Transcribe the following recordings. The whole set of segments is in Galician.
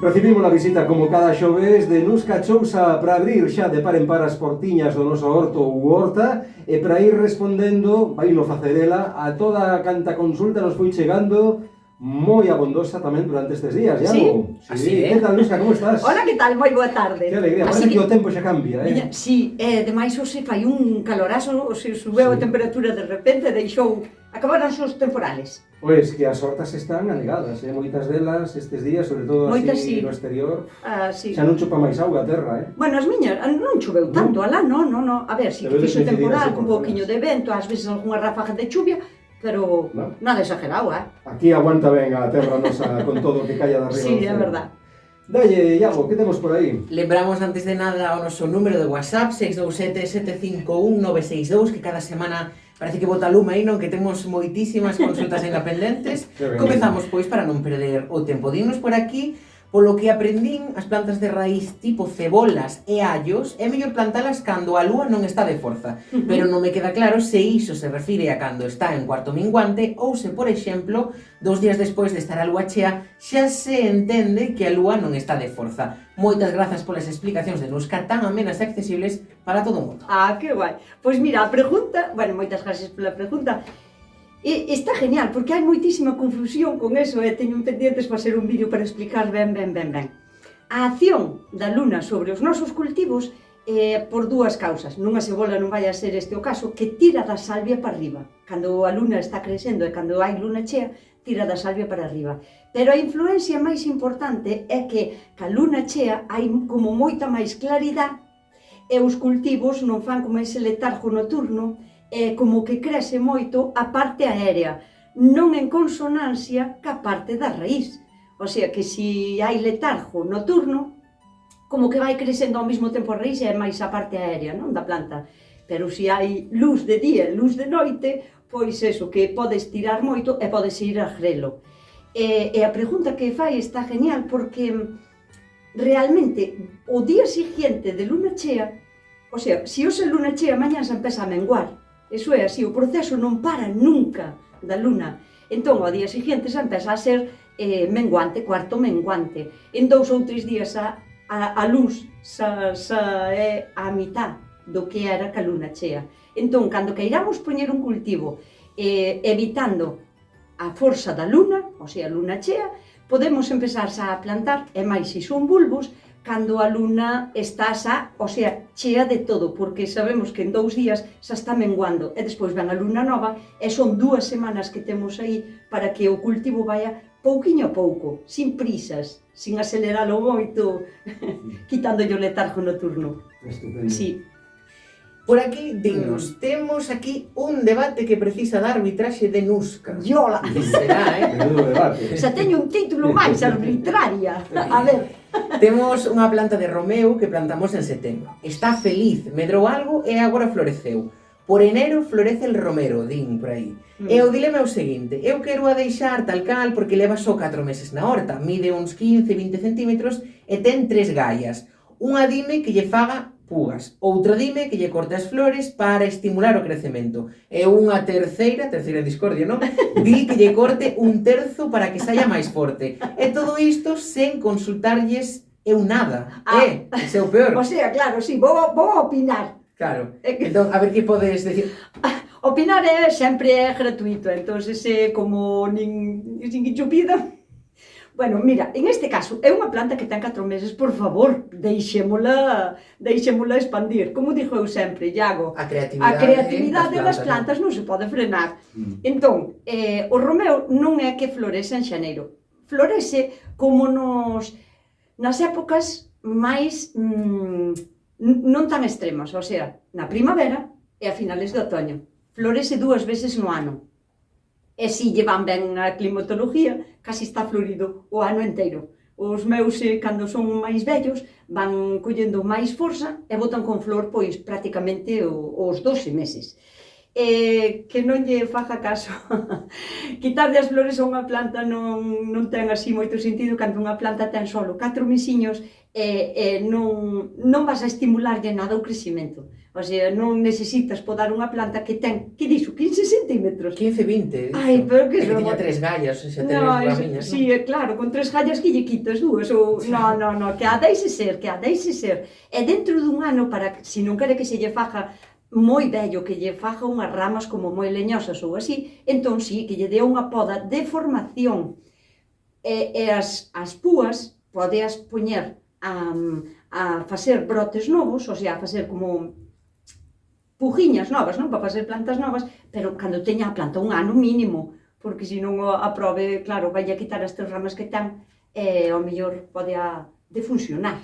Recibimos a visita como cada xoves de Nusca Chousa para abrir xa de par en par as portiñas do noso horto ou horta e para ir respondendo, vai no facer ela, a toda canta consulta nos foi chegando moi abondosa tamén durante estes días, Iago. Sí? Así é. Que tal, Nusca, como estás? Hola, que tal? Moi boa tarde. Que alegría, parece que o tempo xa cambia, Sí, demais hoxe fai un calorazo, hoxe subeu a temperatura de repente, deixou acabaron os temporales. Pois que as hortas están anegadas, moitas delas estes días, sobre todo así no exterior, xa non chupa máis auga a terra, Bueno, as miñas non choveu tanto, alá non, a ver, si que fixo temporal, con un poquinho de vento, ás veces algunha ráfaga de chuvia, pero nada exagerado, Aquí aguanta ben a terra nosa con todo o que calla de arriba. Sí, é verdad. Dalle, Iago, que temos por aí? Lembramos antes de nada o noso número de WhatsApp 627-751-962, que cada semana parece que bota lume aí, non? Que temos moitísimas consultas en pendentes. Comezamos, pois, para non perder o tempo. Dinos por aquí, polo que aprendín, as plantas de raíz tipo cebolas e allos é mellor plantalas cando a lúa non está de forza, pero non me queda claro se iso se refire a cando está en cuarto minguante ou se, por exemplo, 2 días despois de estar a lúa chea xa se entende que a lúa non está de forza. Moitas grazas polas explicacións de Nusca tan amenas e accesibles para todo o mundo. Que guai. Pois mira, a pregunta, moitas gracias pola pregunta. Está genial, porque hai moitísima confusión con eso, teño pendientes para ser un vídeo para explicar ben. A acción da luna sobre os nosos cultivos é por dúas causas. Nunha cebola non vai a ser este o caso, que tira da salvia para arriba. Cando a luna está crecendo e cando hai luna chea, tira da salvia para arriba. Pero a influencia máis importante é que ca luna chea hai como moita máis claridade e os cultivos non fan como ese letargo noturno, como que crece moito a parte aérea, non en consonancia ca parte da raíz. O sea que se hai letargo noturno, como que vai crecendo ao mesmo tempo a raíz e é máis a parte aérea, non, da planta. Pero se hai luz de día e luz de noite, pois eso, que podes tirar moito e podes ir a grelo. E a pregunta que fai está genial porque realmente o día siguiente de luna chea, o sea, se hoxe luna chea, mañá se empeza a menguar. Eso é así, o proceso non para nunca da luna. Entón, ao día seguinte se empeza a ser menguante, cuarto menguante. En 2 ou 3 días a luz é a mitad do que era ca luna chea. Entón, cando queiramos poñer un cultivo evitando a forza da luna, o sea, a luna chea, podemos empezar a plantar, e máis se son bulbos, cando a luna está xa, o sea, chea de todo, porque sabemos que en 2 días xa está menguando, e despois ven a luna nova, e son 2 semanas que temos aí para que o cultivo vaya pouquiño a pouco, sin prisas, sin aceleralo moito, quitándolle o letargo noturno. Estupendo. Sí. Por aquí, dinos, temos aquí un debate que precisa da arbitraxe de Nusca. Yola! Será, Menudo debate. Xa teño un título máis, arbitraria. A ver. Temos unha planta de romeu que plantamos en setembro. Está feliz, medrou algo e agora floreceu. Por enero florece el romero, din por aí. E o dilema é o seguinte, eu quero a deixar tal cal porque leva só 4 meses na horta, mide uns 15-20 centímetros e ten 3 gallas. Unha dime que lle faga pugas, outra dime que lle corte as flores para estimular o crecemento. E unha terceira discordia, non? Di que lle corte 1/3 para que saia máis forte. E todo isto sen consultarlles eu nada. Ese é o peor. O sea, claro, sí, vou opinar. Claro. Entón, a ver que podes decir. Opinar sempre é gratuito, entonces como nin que cho pida. Bueno, mira, en este caso, é unha planta que ten 4 meses, por favor, deixémola expandir. Como dixo eu sempre, Iago, a creatividade das plantas non se pode frenar. Entón, o romeo non é que florece en xaneiro. Florece como nas épocas máis non tan extremas, o sea, na primavera e a finales de outoño. Florece 2 veces no ano. E se lle van ben a climatología, casi está florido o ano inteiro. Os meus, cando son máis vellos, van collendo máis forza e botan con flor, pois, prácticamente os 12 meses. Que non lle faja caso. Quitarlle as flores a unha planta non ten así moito sentido, cando unha planta ten solo 4 mesiños e non vas a estimularlle nada o crecimento. O sea, non necesitas podar unha planta que ten, que dixo, 15 centímetros. 15, 20, Ai, pero que que eso... tiña 3 gallas, o sea, 3 No, ramiñas, sí, claro, con 3 gallas que lle quitas dúas, ou... No, que a deixe ser. E dentro dun ano, para se non quere que se lle faja moi bello, que lle faja unhas ramas como moi leñosas ou así, entón sí, que lle dé unha poda de formación. E as púas podeas poñer a facer brotes novos, o sea, a facer como pujiñas novas, non? Para facer plantas novas, pero cando teña a planta un ano mínimo, porque se non a prove, claro, vai a quitar as 3 ramas que ten, e ao mellor pode de funcionar.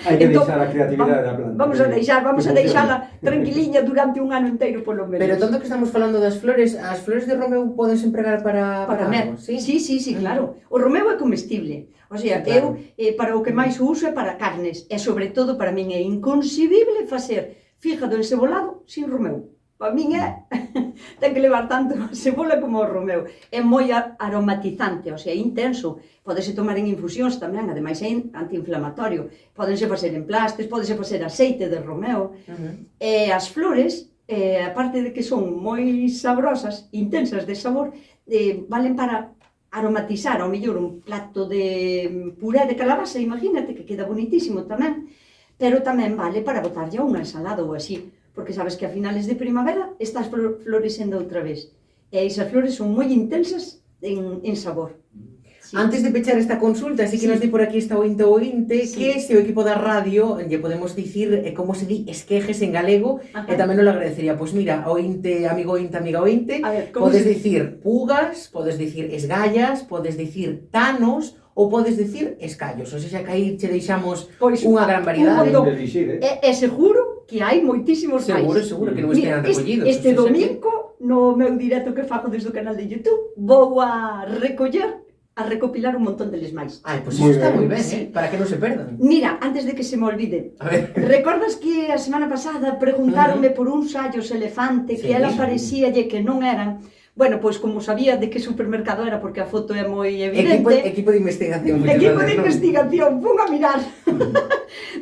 Hai que deixar a creatividade da planta. Vamos a deixala tranquiliña durante un ano inteiro, polo menos. Pero tanto que estamos falando das flores, as flores de Romeu podense empregar para comer. algo, sí? Sí, claro. O romeu é comestible. O sea, sí, claro. Eu, para o que máis uso é para carnes. E, sobre todo, para min é inconcebible facer fígado encebolado sin romeu. Para min é... ten que levar tanto a cebola como o romeu. É moi aromatizante, o sea, intenso. Pódese tomar en infusións tamén, ademais é antiinflamatorio. Pódense facer en plastes, pódese facer aceite de romeu. E as flores, aparte de que son moi sabrosas, intensas de sabor, valen para aromatizar, ao mellor, un plato de puré de calabaza, imagínate, que queda bonitísimo tamén. Pero tamén vale para botarlle a unha ensalada ou así, porque sabes que a finales de primavera estás florescendo outra vez. E esas flores son moi intensas en sabor. Sí. Antes de pechar esta consulta, así que nos di por aquí esta ointe, que se o equipo da radio lle podemos dicir como se di esquejes en galego, e tamén nos lo agradecería. Pois mira, ointe, amigo ointe, amiga ointe, podes dicir pugas, podes dicir esgallas, podes dicir tanos, ou podes dicir escallos, ou seja, que aí che deixamos unha gran variedade. E seguro que hai moitísimos máis. Seguro que non estean recollidos. Este domingo, no meu directo que fago desde o canal de YouTube, vou a recopilar un montón deles máis. Ai, pois iso está moi ben, para que non se perdan. Mira, antes de que se me olvide, recordas que a semana pasada preguntáronme por uns sallos elefante que ela parecíalle que non eran? Bueno, pois como sabía de que supermercado era, porque a foto é moi evidente... Equipo de investigación. Equipo de investigación, fun a mirar.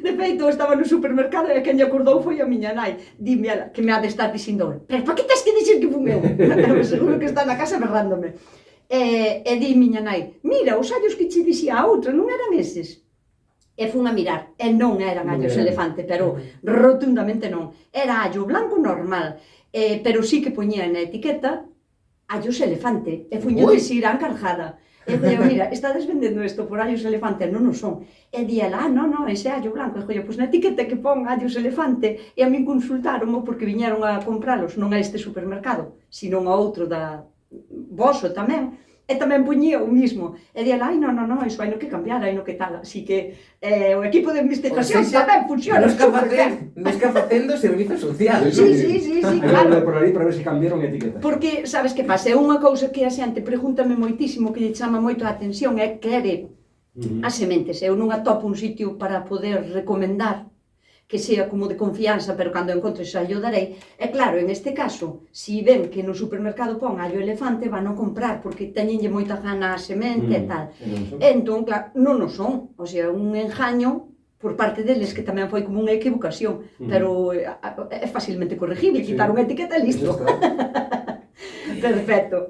De feito, estaba no supermercado e quen lle acordou foi a miña nai. Dime ela, que me ha de estar dicindo, pero para que tens que dicir que fun eu? Pero seguro que está na casa berrándome. E di miña nai, mira, os allos que che dixía a outra, non eran eses? E fun a mirar, e non eran allos elefante, pero rotundamente non. Era allo blanco normal, pero sí que poñía na etiqueta allos elefante, e fuño dicir a encarjada. E dixo, mira, estades vendendo isto por allos elefante, non o son. E di ela, non, ese é allo blanco. E dixo, pois na etiqueta que pon allos elefante, e a min consultaronmo porque viñeron a compralos, non a este supermercado, sino a outro da voso tamén. E tamén poñía o mismo. E di ela, non, iso hai no que cambiar, hai no que tal. Así que o equipo de investigación tamén funciona super ben. Non está facendo servizo social. Sí, claro. Por aí para ver se cambiaron etiqueta. Porque, sabes que pasa? É unha cousa que a xente pregúntame moitísimo, que lle chama moito a atención, é quere as sementes. Eu non atopo un sitio para poder recomendar que sea como de confianza, pero cando encontre xa yo darei. E claro, en este caso, si ven que no supermercado pon allo elefante, van a comprar, porque teñenlle moita gana a semente e tal. Entón, claro, non o son. O sea, un engaño por parte deles, que tamén foi como unha equivocación, pero é facilmente corregible, quitar unha etiqueta e listo. Perfecto.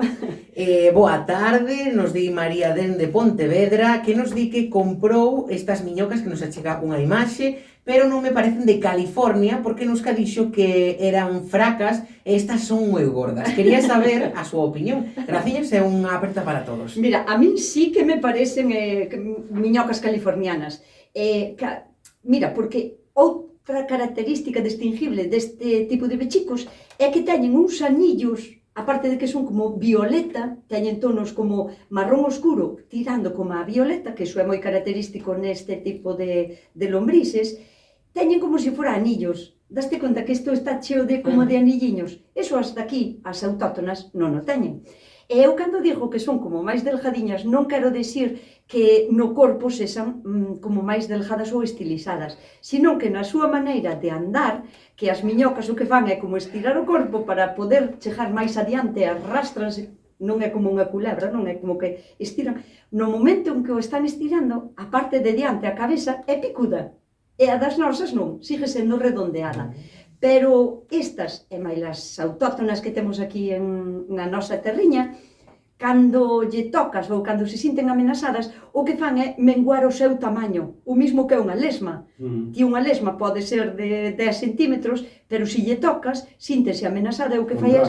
Boa tarde, nos di María dende Pontevedra, que nos di que comprou estas miñocas, que nos achega unha imaxe, pero non me parecen de California, porque nos dixo que eran fracas e estas son moi gordas. Quería saber a súa opinión. Graciñas, é unha aperta para todos. Mira, a min sí que me parecen miñocas californianas. Mira, porque outra característica distinguible deste tipo de bechicos é que teñen uns anillos, aparte de que son como violeta, teñen tonos como marrón oscuro, tirando como a violeta, que iso é moi característico neste tipo de lombrices, teñen como se fora anillos. Daste conta que isto está cheo de como de anilliños? Eso hasta aquí, as autóctonas, non o teñen. E eu cando digo que son como máis delgadiñas, non quero decir que no corpo sexan como máis delgadas ou estilizadas, sino que na súa maneira de andar, que as miñocas o que fan é como estirar o corpo para poder chegar máis adiante, arrastranse, non é como unha culebra, non é como que estiran. No momento en que o están estirando, a parte de diante, a cabeza, é picuda. E a das nosas non, sigue sendo redondeada. Pero estas, e máis as autóctonas que temos aquí na nosa terriña, cando lle tocas ou cando se sinten amenazadas, o que fan é menguar o seu tamaño, o mismo que unha lesma. Que unha lesma pode ser de 10 centímetros, pero se lle tocas, síntese amenazada e o que fai é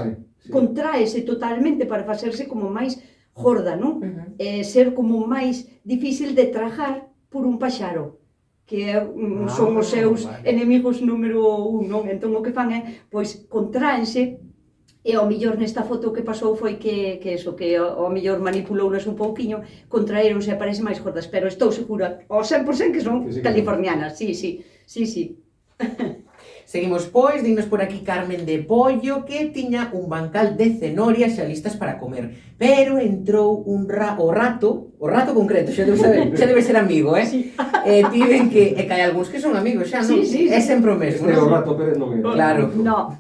contraese totalmente para facerse como máis gorda, non? Ser como máis difícil de tragar por un paxaro, que son os seus enemigos número 1, non? Entón o que fan é, pois, contraense. E ao mellor nesta foto que pasou foi que ao mellor manipulounas un pouquiño, contraeronse e parece máis gordas, pero estou segura ao 100% que son californianas, sí. Seguimos pois, dinos por aquí Carmen de Pollo que tiña un bancal de cenorias xa listas para comer, pero entrou o rato concreto, xa debe ser amigo, Sí. Tiven que, e que hai algúns que son amigos xa, non? Sí. É sempre o mesmo, Este é o Rato Pérez non é. Claro. No.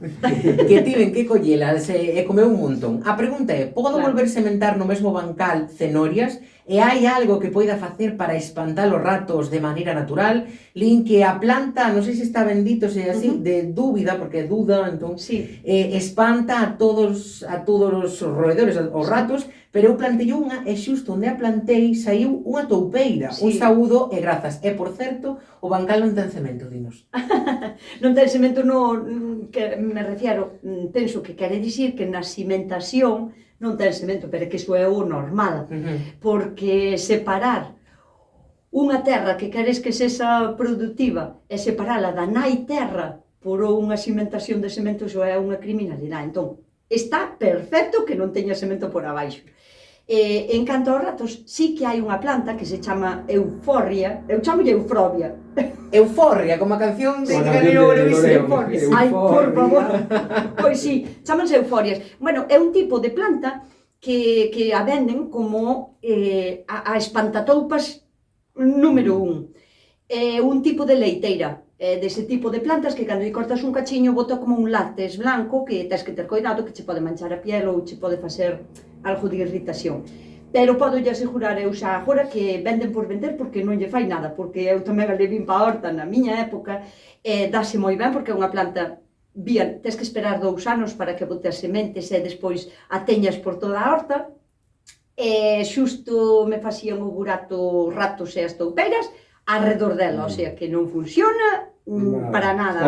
Que tiven que collelas e comeu un montón. A pregunta é, podo volver sementar no mesmo bancal cenorias? E hai algo que poida facer para espantar os ratos de maneira natural? Lin que a planta, non sei se está bendito, se é así, de dúbida, porque é duda, entón, espanta a todos os roedores, os ratos, pero eu plantei unha e xusto onde a plantei saiu unha toupeira, un saúdo e grazas. E, por certo, o bancal non ten cemento, dinos. Non ten cemento, que me refiero, penso que quere dicir que na cimentación non ten cemento, pero que iso é o normal, porque separar unha terra que queres que sexa productiva e separala da nai terra por unha cimentación de cemento, iso é unha criminalidade. Entón, está perfecto que non teña cemento por abaixo. En canto aos ratos, sí que hai unha planta que se chama euforia, eu chamolle eufrobia. Euforia, como a canción de Euforia. Ai, por favor. Pois sí, chamanse euforias. Bueno, é un tipo de planta que a venden como a espantatoupas número 1. É un tipo de leiteira, dese tipo de plantas que cando lle cortas un cachiño bota como un látex blanco que tens que ter cuidado que che pode manchar a piel ou che pode facer algo de irritación. Pero podo lle asegurar eu xa agora que venden por vender porque non lle fai nada, porque eu tamén a levin pa a horta na miña época e dáse moi ben porque é unha planta tens que esperar 2 anos para que bote as sementes e despois a teñas por toda a horta e xusto me facían o burato ratos e as toupeiras arredor dela, o sea que non funciona para nada.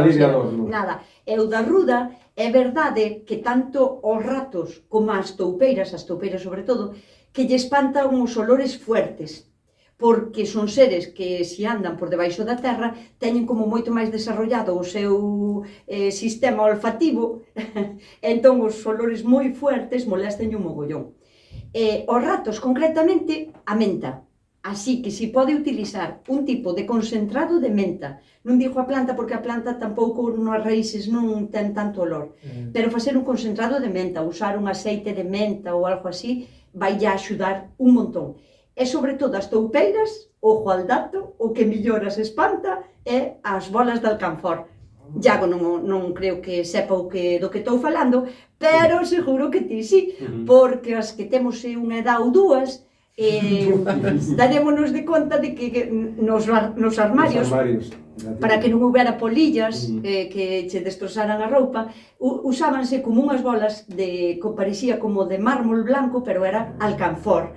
Nada. E o da ruda, é verdade que tanto os ratos como as toupeiras sobre todo, que lle espantan os olores fuertes, porque son seres que se andan por debaixo da terra teñen como moito máis desarrollado o seu sistema olfativo, entón os olores moi fuertes molesten un mogollón. Os ratos, concretamente, a menta. Así que se pode utilizar un tipo de concentrado de menta. Non digo a planta porque a planta tampouco nas raíces non ten tanto olor. Pero facer un concentrado de menta, usar un aceite de menta ou algo así, vai a axudar un montón. E sobre todo as toupeiras, ojo al dato, o que mellor as espanta é as bolas de alcanfor. Iago non creo que sepa do que estou falando, pero seguro que ti sí, porque as que temos unha edad ou dúas, darémonos de conta de que nos armarios, para que non houbera polillas que che destrozaran a roupa, usábanse como unhas bolas que parecía como de mármol blanco, pero era alcanfor.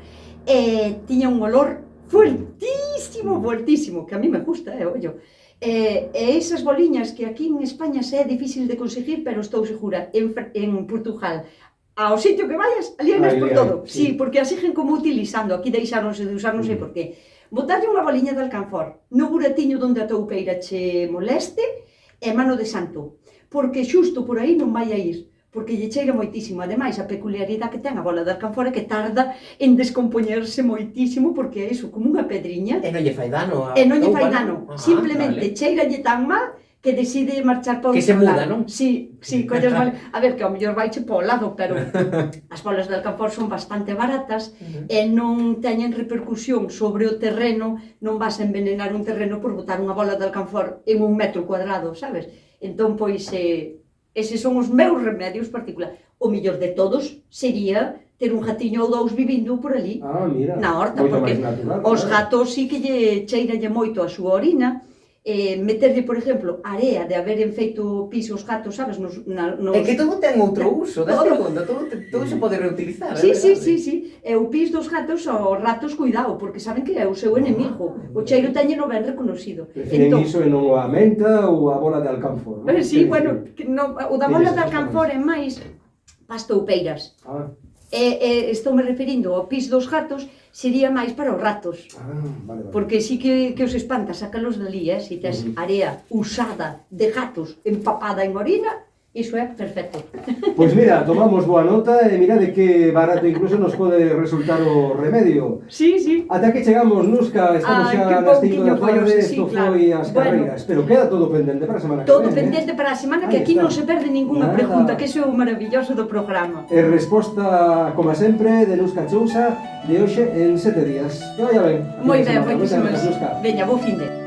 Tiña un olor fuertísimo, que a mí me gusta, ollo. E esas boliñas que aquí en España é difícil de conseguir, pero estou segura, en Portugal, ao sitio que vayas, ali hai máis por todo. Sí, porque as siguen como utilizando. Aquí deixáronse de usar, non sei por qué. Botarlle unha boliña de alcanfor no buratiño onde a toupeira che moleste é mano de santo. Porque xusto por aí non vai a ir. Porque lle cheira moitísimo. Ademais, a peculiaridade que ten a bola de alcanfor é que tarda en descompoñerse moitísimo porque é iso, como unha pedriña. E non lle fai dano. E non lle fai dano. Simplemente cheiralle tan mal que decide marchar para que se muda, non? Sí, colles mal. A ver, que ao mellor vaiche para o lado, pero as bolas de alcanfor son bastante baratas e non teñen repercusión sobre o terreno, non vas a envenenar un terreno por botar unha bola de alcanfor en 1 metro cuadrado, sabes? Entón, pois, eses son os meus remedios particulares. O mellor de todos sería ter un gatiño ou 2 vivindo por ali, na horta, porque os gatos sí que lle cheiralle moito a súa orina. meterlle, por exemplo, area de haber feito pisos gatos, sabes, nos... É que todo ten outro uso, das Todo. conta, todo se pode reutilizar, Sí, é sí, verdade. sí, sí. E o pis dos gatos, aos ratos, cuidado, porque saben que é o seu enemigo. O cheiro teñeno ben reconocido. Prefiren iso e non a menta ou a bola de alcanfor, non? Sí, bueno, que no, o da bola Diles, de alcanfor é máis pastoupeiras. Ah, Estou me referindo ao pis dos gatos, sería máis para os ratos. vale. Porque sí que os espanta sacalos dali, se tes area usada de gatos empapada en orina, iso é perfecto. Pois mira, tomamos boa nota e mira de que barato incluso nos pode resultar o remedio. Sí, sí. Ata que chegamos, Nusca, estamos Ai, xa que nas 5 da pouquiño foi tarde, hoxe, isto sí, claro. foi as carreiras, pero queda todo pendente para a semana que Todo ven, pendente para a semana, que Aí aquí está. non se perde ninguna Nada. pregunta, que iso é o maravilloso do programa. E resposta, como sempre, de Nusca Chousa de hoxe en 7 días. Que vaya ben. Moi ben, Moitas moitísimas. grazas, Nusca. Veña, bo fin de.